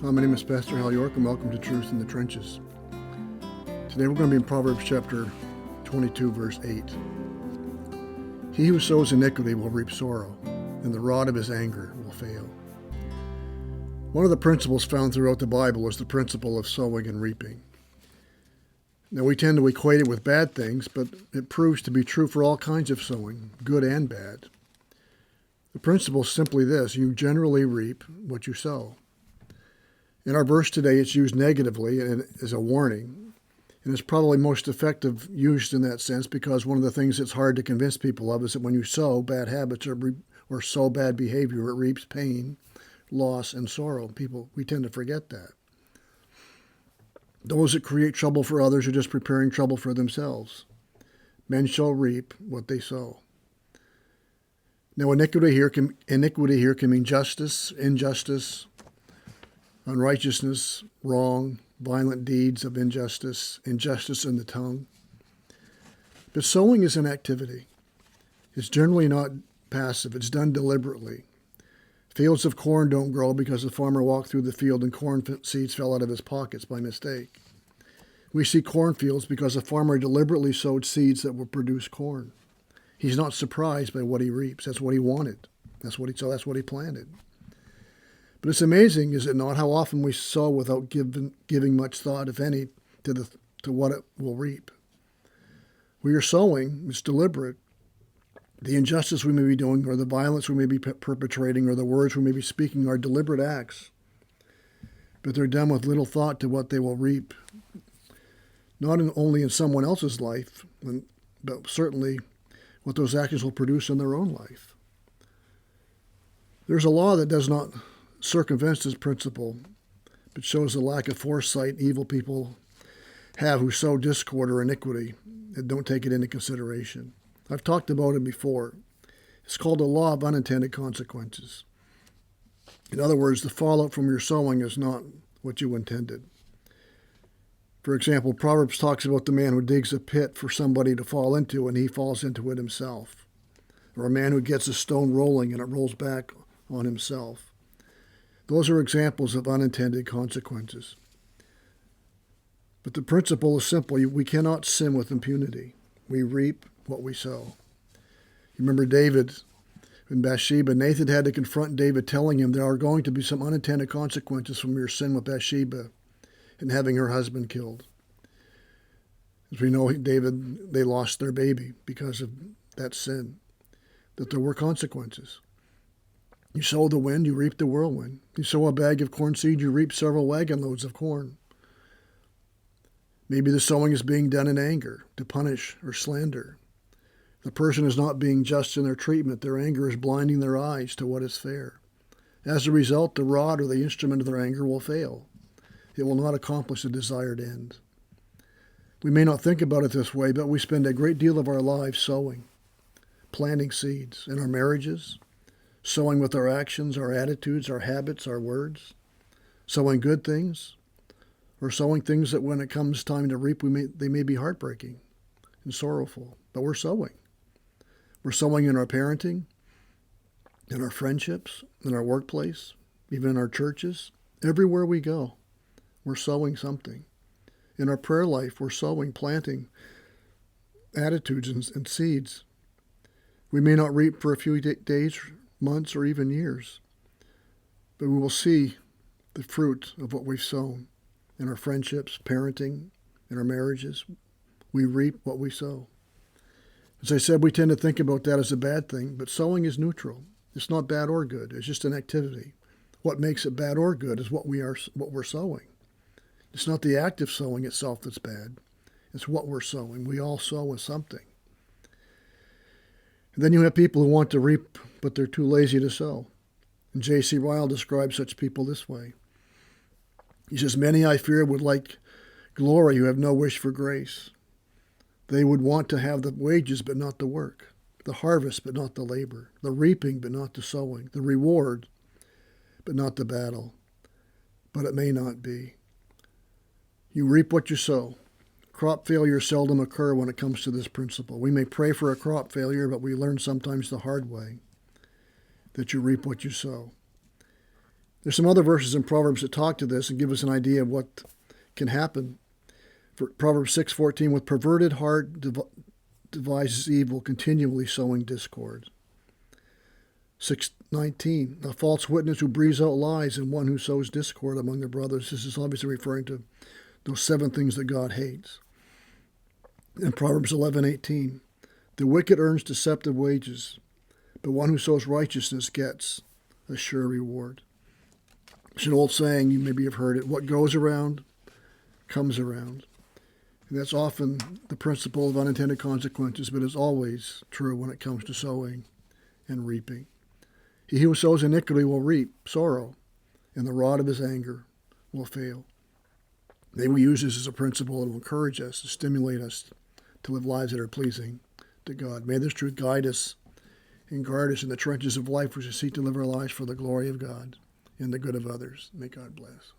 Hi, my name is Pastor Hal York, and welcome to Truth in the Trenches. Today we're going to be in Proverbs chapter 22, verse 8. He who sows iniquity will reap sorrow, and the rod of his anger will fail. One of the principles found throughout the Bible is the principle of sowing and reaping. Now, we tend to equate it with bad things, but it proves to be true for all kinds of sowing, good and bad. The principle is simply this: you generally reap what you sow. In our verse today, it's used negatively and as a warning, and it's probably most effective used in that sense because one of the things that's hard to convince people of is that when you sow bad habits or sow bad behavior, it reaps pain, loss, and sorrow. We tend to forget that. Those that create trouble for others are just preparing trouble for themselves. Men shall reap what they sow. Now, iniquity here can mean justice, injustice, unrighteousness, wrong, violent deeds of injustice, injustice in the tongue. But sowing is an activity. It's generally not passive. It's done deliberately. Fields of corn don't grow because the farmer walked through the field and corn seeds fell out of his pockets by mistake. We see cornfields because the farmer deliberately sowed seeds that will produce corn. He's not surprised by what he reaps. That's what he wanted. That's what he planted. But it's amazing, is it not, how often we sow without giving much thought, if any, to what it will reap. We are sowing, it's deliberate. The injustice we may be doing, or the violence we may be perpetrating, or the words we may be speaking are deliberate acts. But they're done with little thought to what they will reap, not only in someone else's life, but certainly what those actions will produce in their own life. There's a law that does not circumvents this principle, but shows the lack of foresight evil people have who sow discord or iniquity and don't take it into consideration. I've talked about it before. It's called the law of unintended consequences. In other words, the fallout from your sowing is not what you intended. For example, Proverbs talks about the man who digs a pit for somebody to fall into and he falls into it himself, or a man who gets a stone rolling and it rolls back on himself. Those are examples of unintended consequences. But the principle is simple. We cannot sin with impunity. We reap what we sow. You remember David and Bathsheba. Nathan had to confront David, telling him there are going to be some unintended consequences from your sin with Bathsheba and having her husband killed. As we know, they lost their baby because of that sin, that there were consequences. You sow the wind, you reap the whirlwind. You sow a bag of corn seed, you reap several wagon loads of corn. Maybe the sowing is being done in anger, to punish or slander. The person is not being just in their treatment. Their anger is blinding their eyes to what is fair. As a result, the rod or the instrument of their anger will fail. It will not accomplish the desired end. We may not think about it this way, but we spend a great deal of our lives sowing, planting seeds in our marriages, sowing with our actions, our attitudes, our habits, our words, sowing good things, or sowing things that when it comes time to reap, they may be heartbreaking and sorrowful, but we're sowing. We're sowing in our parenting, in our friendships, in our workplace, even in our churches. Everywhere we go, we're sowing something. In our prayer life, we're sowing, planting attitudes and seeds. We may not reap for a few days, months, or even years, but we will see the fruit of what we've sown in our friendships, parenting, in our marriages. We reap what we sow. As I said, we tend to think about that as a bad thing, but sowing is neutral. It's not bad or good. It's just an activity. What makes it bad or good is what we're sowing. It's not the act of sowing itself that's bad. It's what we're sowing. We all sow with something. And then you have people who want to reap, but they're too lazy to sow. And J.C. Ryle describes such people this way. He says, "Many, I fear, would like glory who have no wish for grace. They would want to have the wages, but not the work, the harvest, but not the labor, the reaping, but not the sowing, the reward, but not the battle. But it may not be. You reap what you sow. Crop failures seldom occur when it comes to this principle. We may pray for a crop failure, but we learn sometimes the hard way that you reap what you sow. There's some other verses in Proverbs that talk to this and give us an idea of what can happen. For Proverbs 6:14, with perverted heart devises evil, continually sowing discord. 6:19, a false witness who breathes out lies and one who sows discord among their brothers. This is obviously referring to those 7 things that God hates. In Proverbs 11:18, the wicked earns deceptive wages, but one who sows righteousness gets a sure reward. It's an old saying, you maybe have heard it, what goes around comes around. And that's often the principle of unintended consequences, but it's always true when it comes to sowing and reaping. He who sows iniquity will reap sorrow, and the rod of his anger will fail. May we use this as a principle to encourage us, to stimulate us to live lives that are pleasing to God. May this truth guide us and guard us in the trenches of life as we seek to live our lives for the glory of God and the good of others. May God bless.